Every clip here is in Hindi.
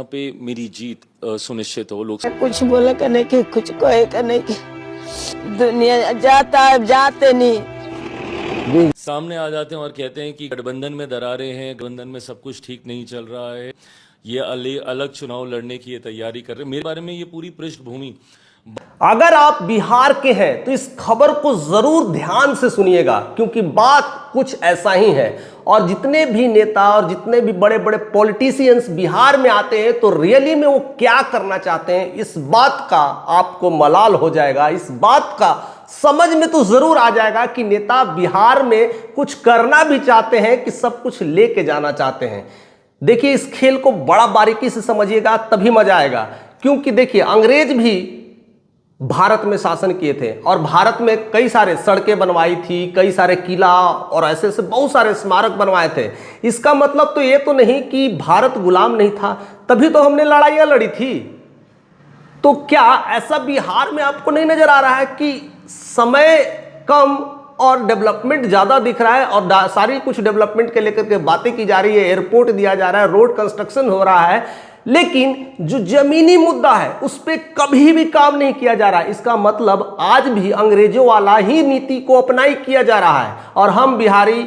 यहाँ पे मेरी जीत सुनिश्चित हो। लोग कुछ बोले का नहीं कि कुछ कहे का नहीं कि दुनिया जाता है जाते नहीं सामने आ जाते हैं और कहते हैं कि गठबंधन में दरारें हैं, गठबंधन में सब कुछ ठीक नहीं चल रहा है, ये अलग चुनाव लड़ने की ये तैयारी कर रहे हैं। मेरे बारे में ये पूरी पृष्ठभूमि। अगर आप बिहार के हैं तो इस खबर को जरूर ध्यान से सुनिएगा, क्योंकि बात कुछ ऐसा ही है। और जितने भी नेता और जितने भी बड़े बड़े पॉलिटिशियंस बिहार में आते हैं तो रियली में वो क्या करना चाहते हैं, इस बात का आपको मलाल हो जाएगा। इस बात का समझ में तो जरूर आ जाएगा कि नेता बिहार में कुछ करना भी चाहते हैं कि सब कुछ लेके जाना चाहते हैं। देखिए, इस खेल को बड़ा बारीकी से समझिएगा, तभी मजा आएगा। क्योंकि देखिए, अंग्रेज भी भारत में शासन किए थे और भारत में कई सारे सड़कें बनवाई थी, कई सारे किला और ऐसे ऐसे बहुत सारे स्मारक बनवाए थे। इसका मतलब तो ये तो नहीं कि भारत गुलाम नहीं था, तभी तो हमने लड़ाइयाँ लड़ी थी। तो क्या ऐसा बिहार में आपको नहीं नजर आ रहा है कि समय कम और डेवलपमेंट ज़्यादा दिख रहा है और सारी कुछ डेवलपमेंट के लेकर के बातें की जा रही है, एयरपोर्ट दिया जा रहा है, रोड कंस्ट्रक्शन हो रहा है, लेकिन जो जमीनी मुद्दा है उस पर कभी भी काम नहीं किया जा रहा है। इसका मतलब आज भी अंग्रेजों वाला ही नीति को अपनाई किया जा रहा है। और हम बिहारी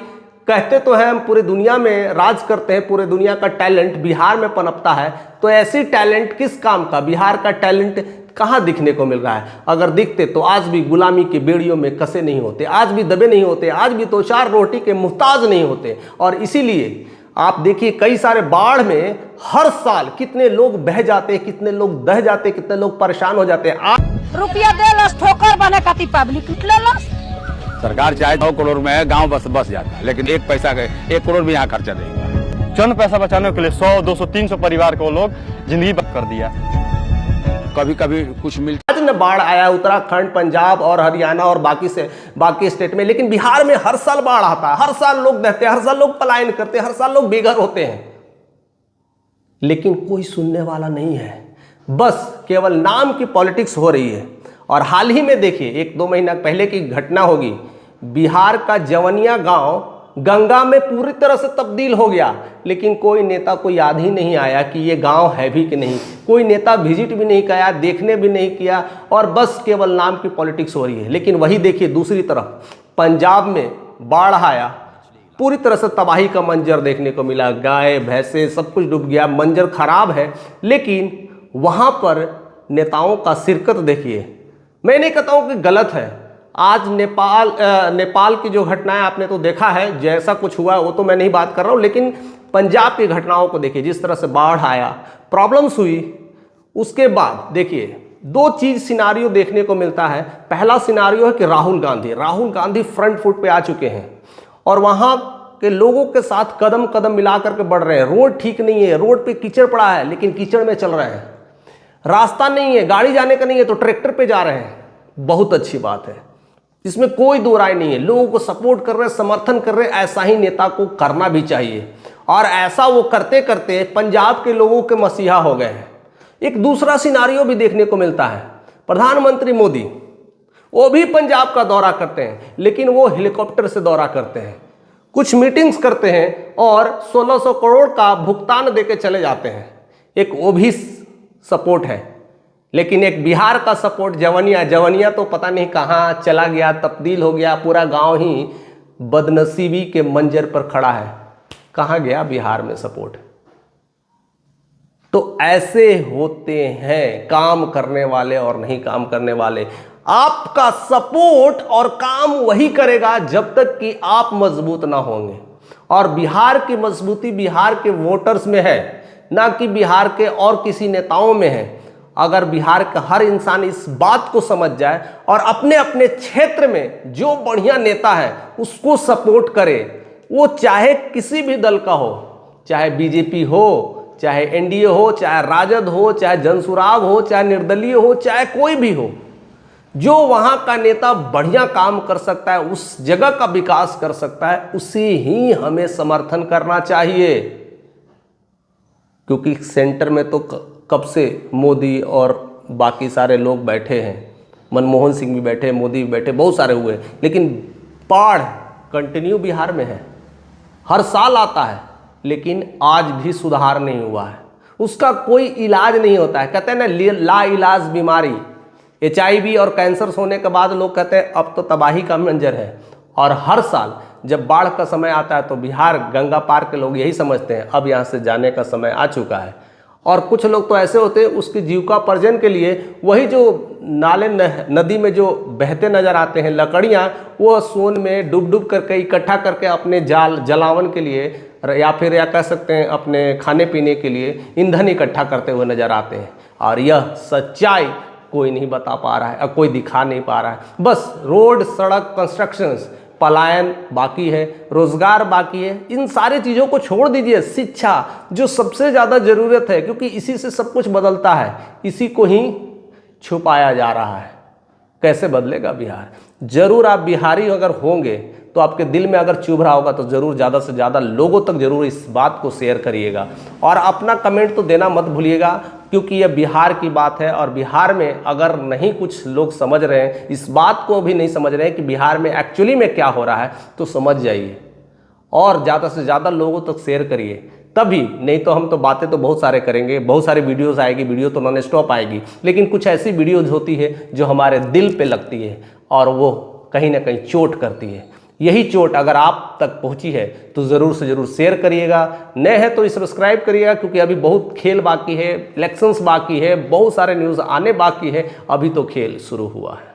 कहते तो हैं हम पूरे दुनिया में राज करते हैं, पूरे दुनिया का टैलेंट बिहार में पनपता है। तो ऐसी टैलेंट किस काम का, बिहार का टैलेंट कहाँ दिखने को मिल रहा है? अगर दिखते तो आज भी गुलामी की बेड़ियों में कसे नहीं होते, आज भी दबे नहीं होते, आज भी दो चार रोटी के मुहताज नहीं होते। और इसीलिए आप देखिए, कई सारे बाढ़ में हर साल कितने लोग बह जाते हैं, कितने लोग दह जाते हैं, कितने लोग परेशान हो जाते हैं। रुपया दे लस ठोकर बने खाती पब्लिक ले लस। सरकार चाहे 9 करोड़ में है, गांव बस जाता है, लेकिन 1 करोड़ भी यहाँ खर्चा देगा। चंद पैसा बचाने के लिए 100, 200, 300 परिवार को लोग जिंदगी बंद कर दिया। कभी कभी कुछ मिलता आज न बाढ़ आया उत्तराखंड, पंजाब और हरियाणा और बाकी स्टेट में, लेकिन बिहार में हर साल बाढ़ आता है, हर साल लोग बहते हैं, हर साल लोग पलायन करते हैं, हर साल लोग बेघर होते हैं, लेकिन कोई सुनने वाला नहीं है। बस केवल नाम की पॉलिटिक्स हो रही है। और हाल ही में देखिए, 1-2 महीना पहले की घटना होगी, बिहार का जवनिया गांव गंगा में पूरी तरह से तब्दील हो गया, लेकिन कोई नेता को याद ही नहीं आया कि ये गांव है भी कि नहीं। कोई नेता विजिट भी नहीं किया, देखने भी नहीं किया, और बस केवल नाम की पॉलिटिक्स हो रही है। लेकिन वही देखिए, दूसरी तरफ पंजाब में बाढ़ आया, पूरी तरह से तबाही का मंजर देखने को मिला, गाय भैंसे सब कुछ डूब गया, मंजर खराब है। लेकिन वहाँ पर नेताओं का शिरकत देखिए, मैं नहीं कहता हूँ कि गलत है। आज नेपाल की जो घटनाएं आपने तो देखा है, जैसा कुछ हुआ वो तो मैं नहीं बात कर रहा हूँ, लेकिन पंजाब की घटनाओं को देखिए, जिस तरह से बाढ़ आया, प्रॉब्लम्स हुई, उसके बाद देखिए 2 चीज सिनारियो देखने को मिलता है। पहला सिनारियो है कि राहुल गांधी फ्रंट फुट पे आ चुके हैं और वहाँ के लोगों के साथ कदम कदम मिला करके बढ़ रहे हैं। रोड ठीक नहीं है, रोड पे कीचड़ पड़ा है, लेकिन कीचड़ में चल रहे हैं। रास्ता नहीं है, गाड़ी जाने का नहीं है, तो ट्रैक्टर पे जा रहे हैं। बहुत अच्छी बात है, इसमें कोई दो राय नहीं है। लोगों को सपोर्ट कर रहे हैं, समर्थन कर रहे हैं। ऐसा ही नेता को करना भी चाहिए, और ऐसा वो करते करते पंजाब के लोगों के मसीहा हो गए हैं। एक दूसरा सिनारियो भी देखने को मिलता है, प्रधानमंत्री मोदी वो भी पंजाब का दौरा करते हैं, लेकिन वो हेलीकॉप्टर से दौरा करते हैं, कुछ मीटिंग्स करते हैं और 1600 करोड़ का भुगतान देके चले जाते हैं। एक वो भी सपोर्ट है। लेकिन एक बिहार का सपोर्ट, जवनिया तो पता नहीं कहाँ चला गया, तब्दील हो गया, पूरा गांव ही बदनसीबी के मंजर पर खड़ा है। कहाँ गया बिहार में सपोर्ट? तो ऐसे होते हैं काम करने वाले और नहीं काम करने वाले। आपका सपोर्ट और काम वही करेगा जब तक कि आप मजबूत ना होंगे। और बिहार की मजबूती बिहार के वोटर्स में है, ना कि बिहार के और किसी नेताओं में है। अगर बिहार का हर इंसान इस बात को समझ जाए और अपने अपने क्षेत्र में जो बढ़िया नेता है उसको सपोर्ट करे, वो चाहे किसी भी दल का हो, चाहे बीजेपी हो, चाहे एनडीए हो, चाहे राजद हो, चाहे जनसुराग हो, चाहे निर्दलीय हो, चाहे कोई भी हो, जो वहाँ का नेता बढ़िया काम कर सकता है, उस जगह का विकास कर सकता है, उसी ही हमें समर्थन करना चाहिए। क्योंकि सेंटर में तो कब से मोदी और बाकी सारे लोग बैठे हैं, मनमोहन सिंह भी बैठे, मोदी भी बैठे, बहुत सारे हुए, लेकिन बाढ़ कंटिन्यू बिहार में है, हर साल आता है, लेकिन आज भी सुधार नहीं हुआ है। उसका कोई इलाज नहीं होता है। कहते हैं ना ला इलाज बीमारी, HIV और कैंसर होने के बाद लोग कहते हैं अब तो तबाही का मंजर है। और हर साल जब बाढ़ का समय आता है तो बिहार गंगा पार के लोग यही समझते हैं अब यहाँ से जाने का समय आ चुका है। और कुछ लोग तो ऐसे होते हैं उसकी जीविकोपार्जन के लिए वही जो नाले नदी में जो बहते नज़र आते हैं लकड़ियाँ, वो सोन में डूब डूब करके इकट्ठा करके अपने जलावन के लिए या फिर या कह सकते हैं अपने खाने पीने के लिए ईंधन इकट्ठा करते हुए नज़र आते हैं। और यह सच्चाई कोई नहीं बता पा रहा है और कोई दिखा नहीं पा रहा है। बस रोड, सड़क, कंस्ट्रक्शंस, पलायन बाकी है, रोजगार बाकी है। इन सारी चीज़ों को छोड़ दीजिए, शिक्षा जो सबसे ज़्यादा ज़रूरत है, क्योंकि इसी से सब कुछ बदलता है, इसी को ही छुपाया जा रहा है। कैसे बदलेगा बिहार? जरूर आप बिहारी अगर होंगे तो आपके दिल में अगर चुभ रहा होगा तो ज़रूर ज़्यादा से ज़्यादा लोगों तक ज़रूर इस बात को शेयर करिएगा और अपना कमेंट तो देना मत भूलिएगा, क्योंकि यह बिहार की बात है। और बिहार में अगर नहीं कुछ लोग समझ रहे हैं, इस बात को भी नहीं समझ रहे हैं कि बिहार में एक्चुअली में क्या हो रहा है, तो समझ जाइए और ज़्यादा से ज़्यादा लोगों तक शेयर करिए, तभी। नहीं तो हम तो बातें तो बहुत सारे करेंगे, बहुत सारी वीडियोस आएगी, वीडियो तो नॉन स्टॉप आएगी, लेकिन कुछ ऐसी वीडियोज होती है जो हमारे दिल पे लगती है और वो कहीं ना कहीं चोट करती है। यही चोट अगर आप तक पहुंची है तो ज़रूर से ज़रूर शेयर करिएगा। नए हैं तो सब्सक्राइब करिएगा, क्योंकि अभी बहुत खेल बाकी है, इलेक्शंस बाकी है, बहुत सारे न्यूज़ आने बाकी है, अभी तो खेल शुरू हुआ है।